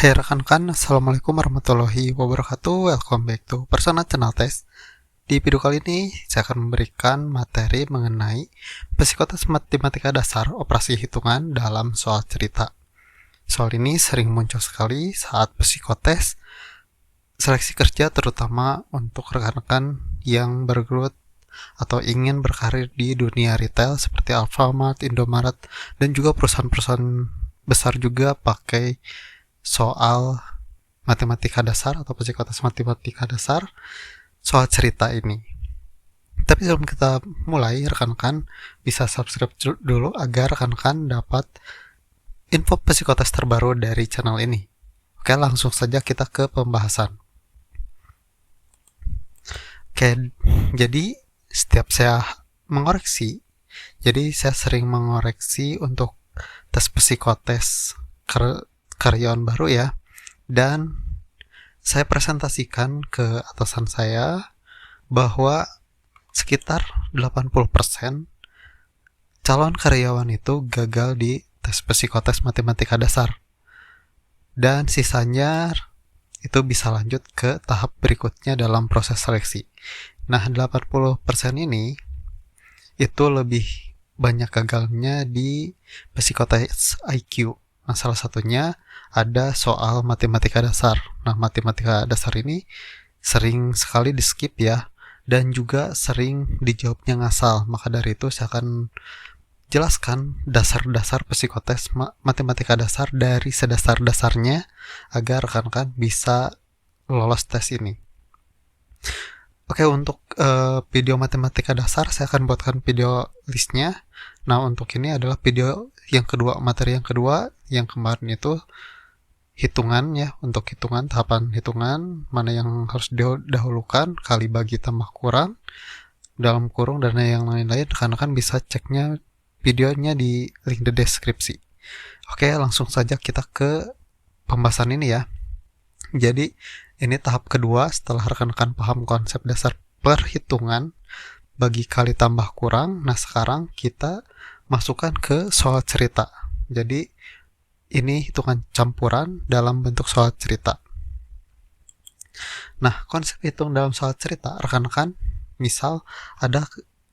Hai rekan-rekan, Assalamualaikum warahmatullahi wabarakatuh. Welcome back to Persona Channel Test. Di video kali ini, saya akan memberikan materi mengenai psikotes matematika dasar operasi hitungan dalam soal cerita. Soal ini sering muncul sekali saat psikotes seleksi kerja, terutama untuk rekan-rekan yang bergelut atau ingin berkarir di dunia retail seperti Alfamart, Indomaret, dan juga perusahaan-perusahaan besar juga pakai soal matematika dasar atau psikotes matematika dasar soal cerita ini. Tapi sebelum kita mulai, rekan-rekan bisa subscribe dulu agar rekan-rekan dapat info psikotes terbaru dari channel ini. Oke, langsung saja kita ke pembahasan. Oke, jadi setiap saya mengoreksi, jadi saya sering mengoreksi untuk tes psikotes karyawan baru ya, dan saya presentasikan ke atasan saya bahwa sekitar 80% calon karyawan itu gagal di tes psikotes matematika dasar, dan sisanya itu bisa lanjut ke tahap berikutnya dalam proses seleksi. Nah, 80% ini itu lebih banyak gagalnya di psikotes IQ. Nah, salah satunya ada soal matematika dasar. Nah, matematika dasar ini sering sekali di skip ya, dan juga sering dijawabnya ngasal. Maka dari itu saya akan jelaskan dasar-dasar psikotes matematika dasar dari sedasar-dasarnya agar rekan-rekan bisa lolos tes ini. Oke, untuk video matematika dasar saya akan buatkan video listnya. Nah, untuk ini adalah video yang kedua, materi yang kedua. Yang kemarin itu hitungan ya, untuk hitungan, tahapan hitungan, mana yang harus didahulukan, kali bagi tambah kurang, dalam kurung, dan yang lain-lain. Rekan-rekan bisa ceknya videonya di link di deskripsi. Oke, langsung saja kita ke pembahasan ini ya. Jadi ini tahap kedua setelah rekan-rekan paham konsep dasar perhitungan bagi kali tambah kurang. Nah, sekarang kita masukkan ke soal cerita. Jadi ini hitungan campuran dalam bentuk soal cerita. Nah, konsep hitung dalam soal cerita, rekan-rekan misal ada,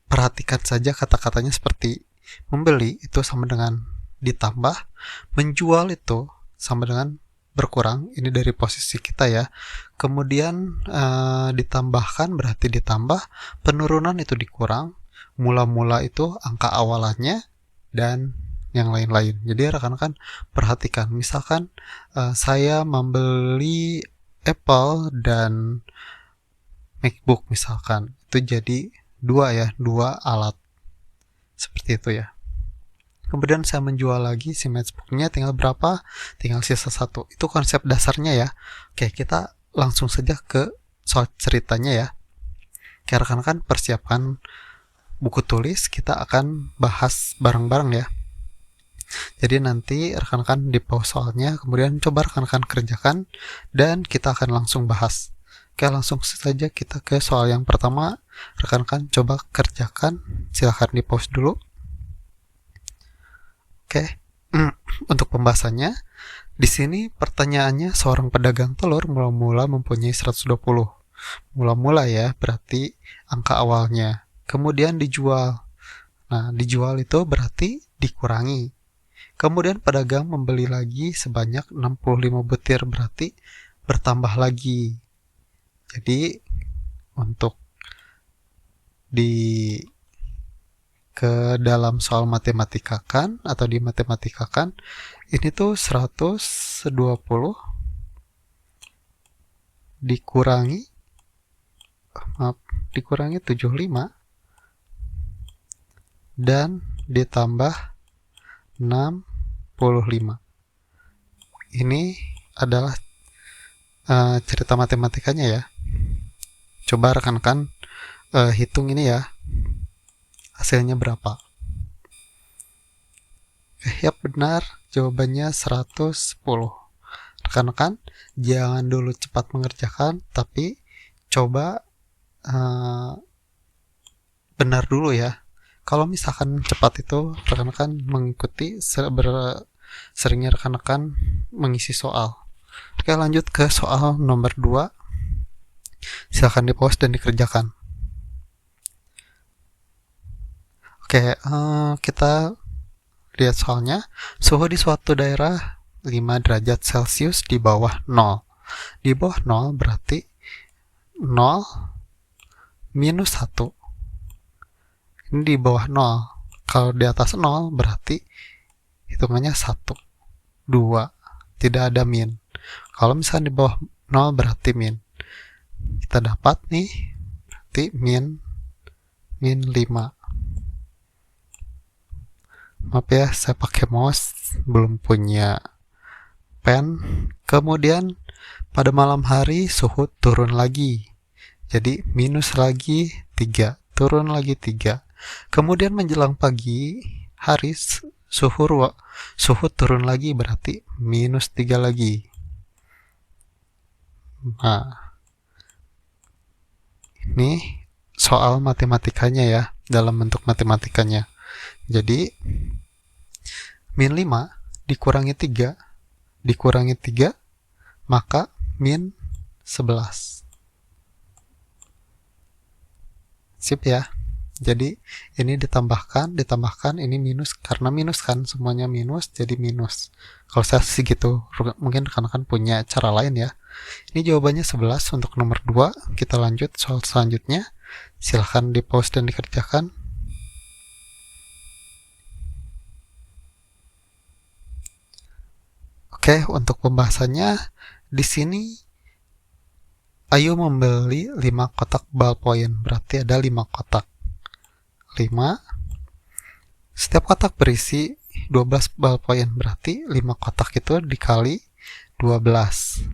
perhatikan saja kata-katanya seperti membeli itu sama dengan ditambah, menjual itu sama dengan berkurang, ini dari posisi kita ya. Kemudian ditambahkan berarti ditambah, penurunan itu dikurang, mula-mula itu angka awalannya, dan yang lain-lain. Jadi rekan-rekan perhatikan, misalkan saya membeli Apple dan MacBook misalkan, itu jadi dua alat seperti itu ya. Kemudian saya menjual lagi si MacBook-nya, tinggal berapa? Tinggal sisa satu. Itu konsep dasarnya ya. Oke, kita langsung saja ke soal ceritanya ya. Oke, rekan-rekan persiapkan buku tulis, kita akan bahas bareng-bareng ya. Jadi nanti rekan-rekan di pause soalnya, kemudian coba rekan-rekan kerjakan, dan kita akan langsung bahas. Oke, langsung saja kita ke soal yang pertama. Rekan-rekan coba kerjakan, silahkan di pause dulu. Oke, untuk pembahasannya, di sini pertanyaannya, seorang pedagang telur mula-mula mempunyai 120. Mula-mula ya, berarti angka awalnya. Kemudian dijual. Nah, dijual itu berarti dikurangi. Kemudian pedagang membeli lagi sebanyak 65 butir, berarti bertambah lagi. Jadi untuk ke dalam soal matematikakan atau di matematikakan, ini tuh 120 dikurangi 75 dan ditambah 65. Ini adalah cerita matematikanya ya. Coba rekan-rekan hitung ini ya, hasilnya berapa. Ya, benar, jawabannya 110. Rekan-rekan jangan dulu cepat mengerjakan, tapi coba benar dulu ya. Kalau misalkan cepat itu, rekan-rekan mengikuti seringnya rekan-rekan mengisi soal. Oke, lanjut ke soal nomor 2. Silahkan di pause dan dikerjakan. Oke, kita lihat soalnya. Suhu di suatu daerah 5 derajat Celcius di bawah 0. Di bawah 0 berarti 0 minus 1. Ini di bawah 0. Kalau di atas 0 berarti hitungannya 1, 2. Tidak ada min. Kalau misalnya di bawah 0 berarti min. Kita dapat nih, berarti min 5. Maaf ya, saya pakai mouse, belum punya pen. Kemudian pada malam hari suhu turun lagi. Jadi minus lagi 3, turun lagi 3. Kemudian menjelang pagi hari suhu turun lagi, berarti minus 3 lagi. Nah, ini soal matematikanya ya, dalam bentuk matematikanya. Jadi min 5 dikurangi 3 maka min 11. Sip ya. Jadi ini ditambahkan, ini minus, karena minus kan, semuanya minus, jadi minus. Kalau saya sih gitu, mungkin rekan-rekan punya cara lain ya. Ini jawabannya 11 untuk nomor 2. Kita lanjut soal selanjutnya. Silahkan di pause dan dikerjakan. Oke, untuk pembahasannya di sini Ayu membeli 5 kotak ballpoint, berarti ada 5 kotak. 5. Setiap kotak berisi 12 ballpoint, berarti 5 kotak itu dikali 12.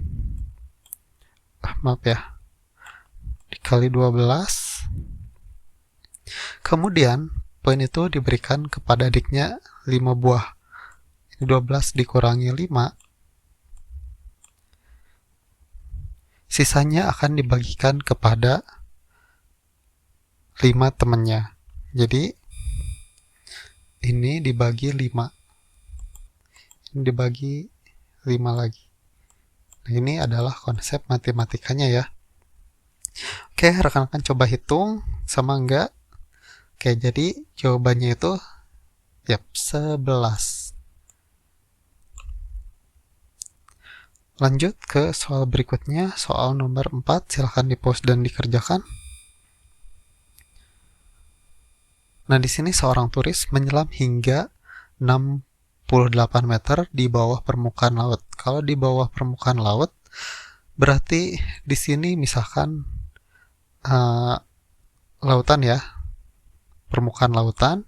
Maaf ya. Dikali 12. Kemudian poin itu diberikan kepada adiknya 5 buah. 12 dikurangi 5. Sisanya akan dibagikan kepada 5 temannya. Jadi ini dibagi 5. Ini dibagi 5 lagi. Nah, ini adalah konsep matematikanya ya. Oke, rekan-rekan coba hitung sama enggak. Oke, jadi jawabannya itu 11. Lanjut ke soal berikutnya, soal nomor 4. Silahkan di pause dan dikerjakan. Nah, di sini seorang turis menyelam hingga 68 meter di bawah permukaan laut. Kalau di bawah permukaan laut, berarti di sini misalkan lautan ya, permukaan lautan.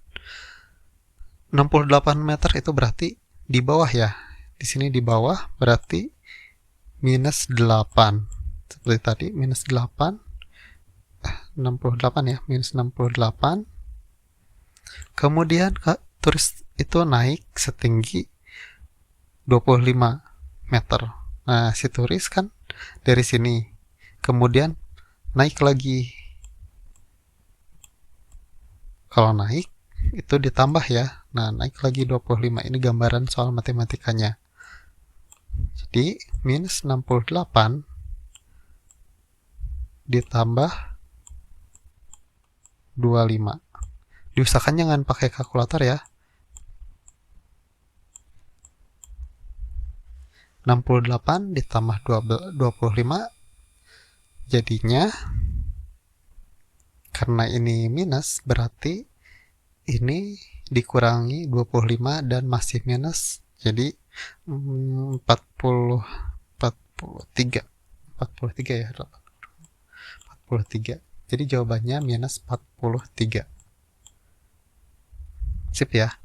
68 meter itu berarti di bawah ya. Di sini di bawah berarti minus 8. Seperti tadi, minus 8. 68 ya, minus 68. Kemudian turis itu naik setinggi 25 meter. Nah, si turis kan dari sini. Kemudian naik lagi. Kalau naik, itu ditambah ya. Nah, naik lagi 25. Ini gambaran soal matematikanya. Jadi, minus 68 ditambah 25. Diusahakan jangan pakai kalkulator ya. 68 ditambah 25 jadinya, karena ini minus, berarti ini dikurangi 25 dan masih minus, jadi 43 ya, 43. Jadi jawabannya minus 43. Sip ya.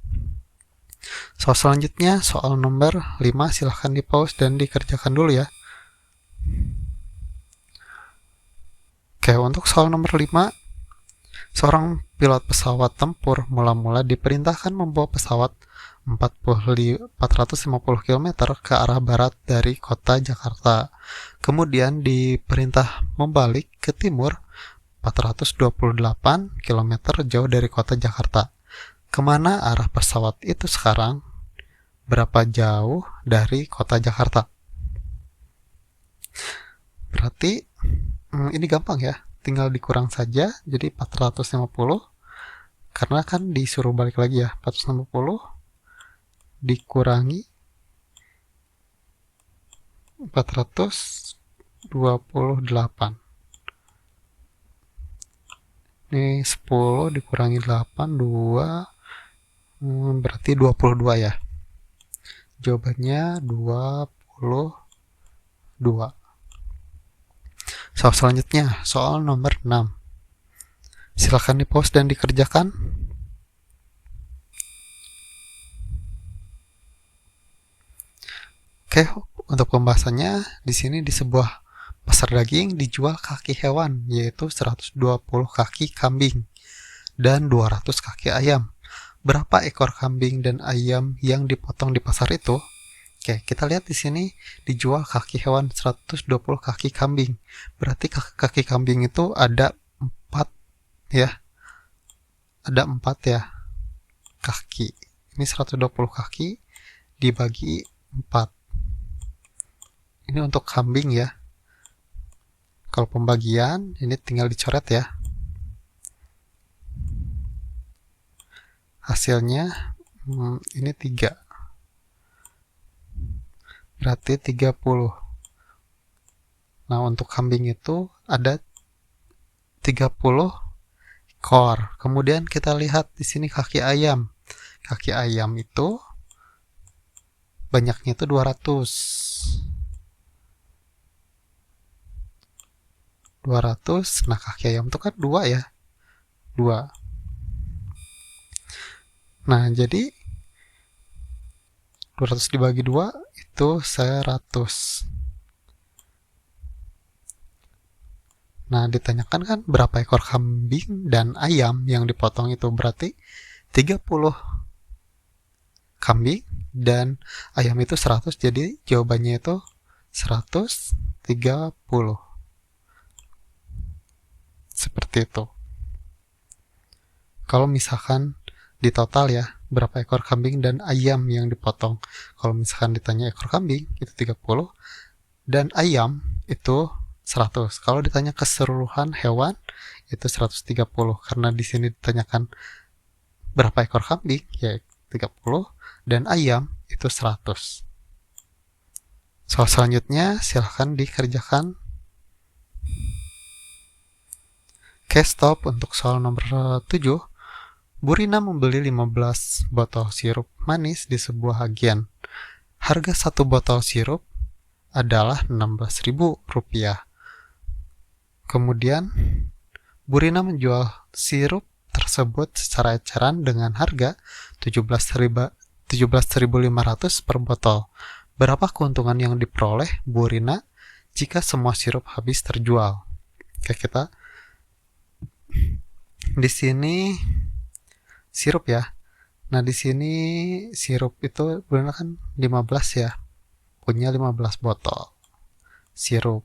Soal selanjutnya, soal nomor 5. Silahkan di pause dan dikerjakan dulu ya. Oke, untuk soal nomor 5. Seorang pilot pesawat tempur mula-mula diperintahkan membawa pesawat 450 km ke arah barat dari kota Jakarta. Kemudian diperintah membalik ke timur 428 km jauh dari kota Jakarta. Kemana arah pesawat itu sekarang? Berapa jauh dari kota Jakarta? berarti ini gampang ya, tinggal dikurang saja, jadi 450, karena kan disuruh balik lagi ya, 450 dikurangi 428. Ini 10 dikurangi 8, 2, berarti 22 ya. Jawabannya 22. Soal selanjutnya, soal nomor 6. Silakan di-pause dan dikerjakan. Oke, untuk pembahasannya di sini di sebuah pasar daging dijual kaki hewan, yaitu 120 kaki kambing dan 200 kaki ayam. Berapa ekor kambing dan ayam yang dipotong di pasar itu? Oke, kita lihat di sini dijual kaki hewan 120 kaki kambing. Berarti kaki kambing itu ada 4 ya. Ada 4 ya kaki. Ini 120 kaki dibagi 4. Ini untuk kambing ya. Kalau pembagian ini tinggal dicoret ya. Hasilnya ini 3. Berarti 30. Nah, untuk kambing itu ada 30 ekor. Kemudian kita lihat di sini kaki ayam. Kaki ayam itu banyaknya itu 200. 200. Nah, kaki ayam itu kan 2 ya. 2. Nah, jadi 200 dibagi 2 itu 100. Nah, ditanyakan kan berapa ekor kambing dan ayam yang dipotong itu, berarti 30 kambing dan ayam itu 100, jadi jawabannya itu 130. Seperti itu. Kalau misalkan di total ya, berapa ekor kambing dan ayam yang dipotong. Kalau misalkan ditanya ekor kambing itu 30 dan ayam itu 100. Kalau ditanya keseluruhan hewan itu 130, karena di sini ditanyakan berapa ekor kambing ya 30 dan ayam itu 100. Soal selanjutnya silahkan dikerjakan. Oke, stop untuk soal nomor 7. Bu Rina membeli 15 botol sirup manis di sebuah agen. Harga satu botol sirup adalah Rp16.000. Kemudian, Bu Rina menjual sirup tersebut secara eceran dengan harga Rp17.500 per botol. Berapa keuntungan yang diperoleh Bu Rina jika semua sirup habis terjual? Oke, kita di sini sirup ya. Nah, di sini sirup itu benar kan 15 ya. Punya 15 botol sirup.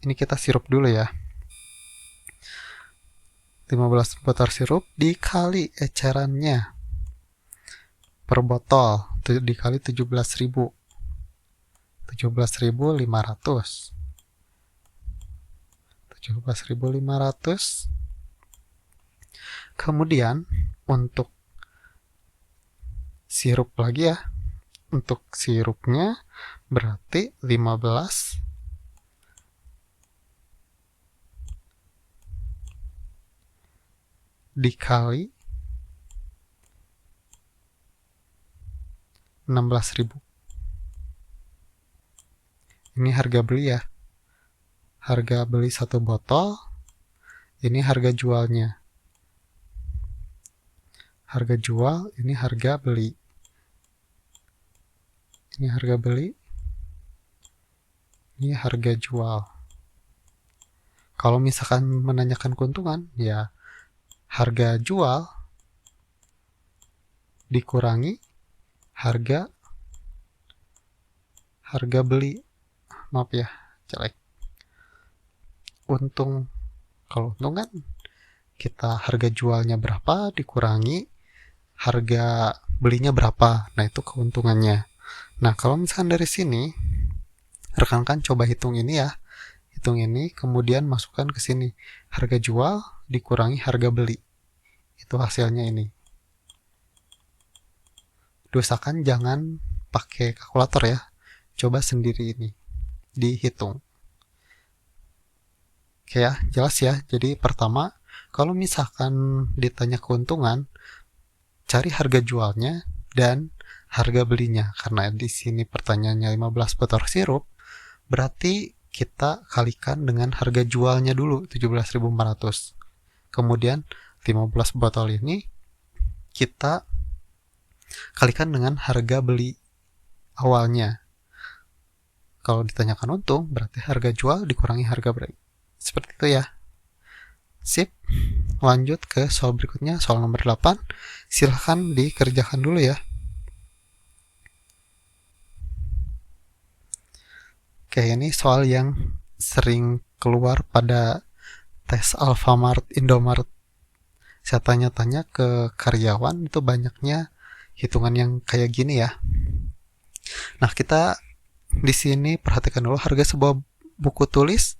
Ini kita sirup dulu ya. 15 botol sirup dikali ecerannya per botol dikali 17.000. 17.500. 17.500. Kemudian untuk sirup lagi ya. Untuk sirupnya berarti 15 dikali 16.000. Ini harga beli ya. Harga beli satu botol. Ini harga jualnya. Harga jual, ini harga beli. Ini harga beli. Ini harga jual. Kalau misalkan menanyakan keuntungan, ya harga jual dikurangi harga beli. Maaf ya, jelek. Untung, kalau untung kan kita harga jualnya berapa dikurangi harga belinya berapa. Nah, itu keuntungannya. Nah, kalau misalkan dari sini rekan-rekan coba hitung ini ya. hitung ini, kemudian masukkan ke sini. Harga jual dikurangi harga beli. Itu hasilnya ini. Diusahakan jangan pakai kalkulator ya. Coba sendiri ini. Dihitung. Oke ya, jelas ya. Jadi pertama, kalau misalkan ditanya keuntungan, cari harga jualnya dan harga belinya. Karena di sini pertanyaannya 15 botol sirup, berarti kita kalikan dengan harga jualnya dulu 17.400. Kemudian 15 botol ini kita kalikan dengan harga beli awalnya. Kalau ditanyakan untung, berarti harga jual dikurangi harga beli. Seperti itu ya. Sip. Lanjut ke soal berikutnya, soal nomor 8. Silahkan dikerjakan dulu ya. Oke, ini soal yang sering keluar pada tes Alfamart, Indomaret. Saya tanya-tanya ke karyawan, itu banyaknya hitungan yang kayak gini ya. Nah, kita di sini perhatikan dulu harga sebuah buku tulis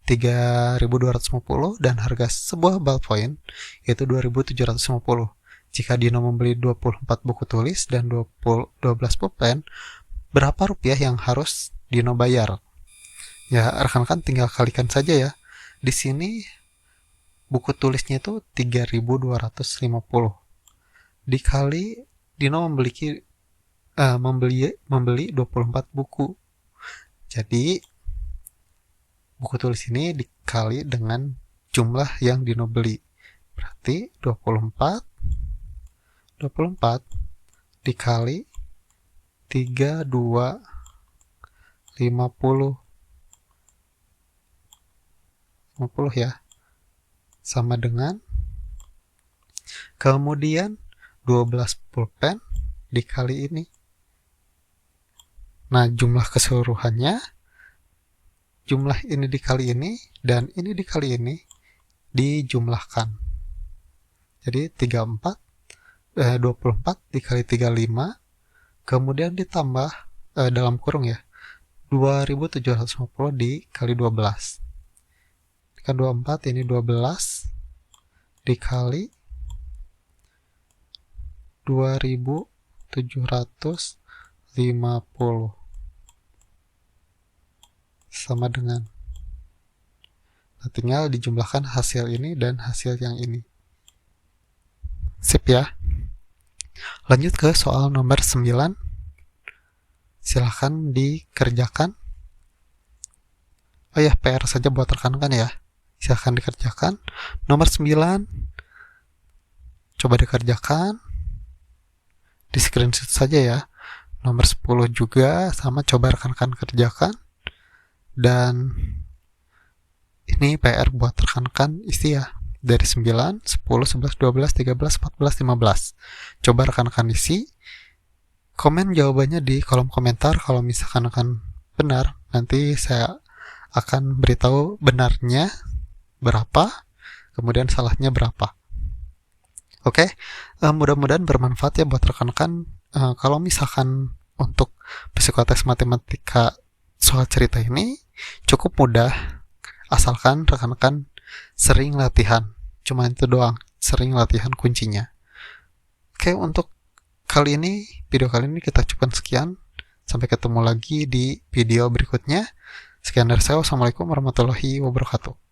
3.250 dan harga sebuah ballpoint yaitu 2.750. Jika Dino membeli 24 buku tulis dan 12 pulpen, berapa rupiah yang harus Dino bayar? Ya, rekan-rekan tinggal kalikan saja ya. Di sini buku tulisnya itu 3.250 dikali Dino membeli 24 buku. Jadi buku tulis ini dikali dengan jumlah yang Dino beli. Berarti 24 dikali 3250 ya, sama dengan, kemudian 12 pulpen dikali ini. Nah, jumlah keseluruhannya, jumlah ini dikali ini dan ini dikali ini dijumlahkan. Jadi 24 dikali 35, kemudian ditambah dalam kurung ya, 2.750 dikali 12. Kan 24, ini 12 dikali 2.750 sama dengan, nah, tinggal dijumlahkan hasil ini dan hasil yang ini. Sip ya. Lanjut ke soal nomor 9. Silahkan dikerjakan. Oh ya, PR saja buat rekan-rekan ya. Silahkan dikerjakan. Nomor 9, coba dikerjakan. Di screenshot saja ya. Nomor 10 juga sama, coba rekan-rekan kerjakan. Dan ini PR buat rekan-rekan isi ya. Dari 9, 10, 11, 12, 13, 14, 15. Coba rekan-rekan isi. Komen jawabannya di kolom komentar. Kalau misalkan rekan benar, nanti saya akan beritahu benarnya berapa, kemudian salahnya berapa. Oke, mudah-mudahan bermanfaat ya buat rekan-rekan. Kalau misalkan untuk psikotes matematika soal cerita ini cukup mudah, asalkan rekan-rekan sering latihan. Cuma itu doang, sering latihan kuncinya. Oke, untuk video kali ini kita cukupkan sekian. Sampai ketemu lagi di video berikutnya. Sekian dari saya. Wassalamualaikum warahmatullahi wabarakatuh.